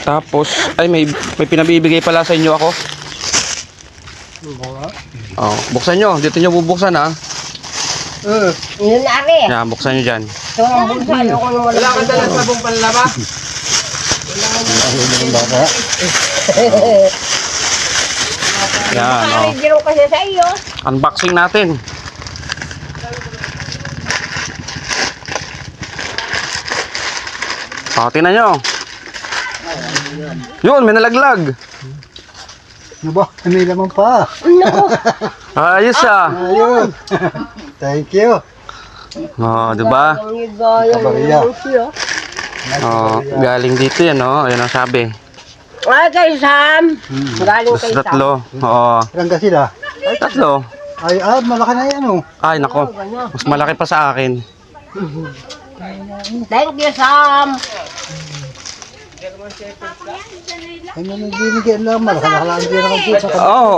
Tapos, ay may pinabibigay pala sa inyo ako. Oh, buksan nyo. Dito nyo bubuksan ha. Yun na rin. Yan, buksan nyo dyan. Ito ang bulsa. Ayoko nung Wala kang dalang sabong panlaba? Yan, oh. Parang kasi sa iyo. Unboxing natin. O, tingnan nyo. Yun, may nalaglag. Ano ba? May laman pa. Ayos ah. Ayun. Thank you. O, diba? Kabariya. O, galing dito yan, o. Ayun ang sabi. Ay, kay Sam. Galing Tapos kay Sam. tatlo. Oo. Rangga sila. Tatlo. Ay, malaki na yan oh. Ay, nako. Mas malaki pa sa akin. Thank you, Sam. Ay, nanibigyan lang. Malaki na kalaan din ako sa Oo.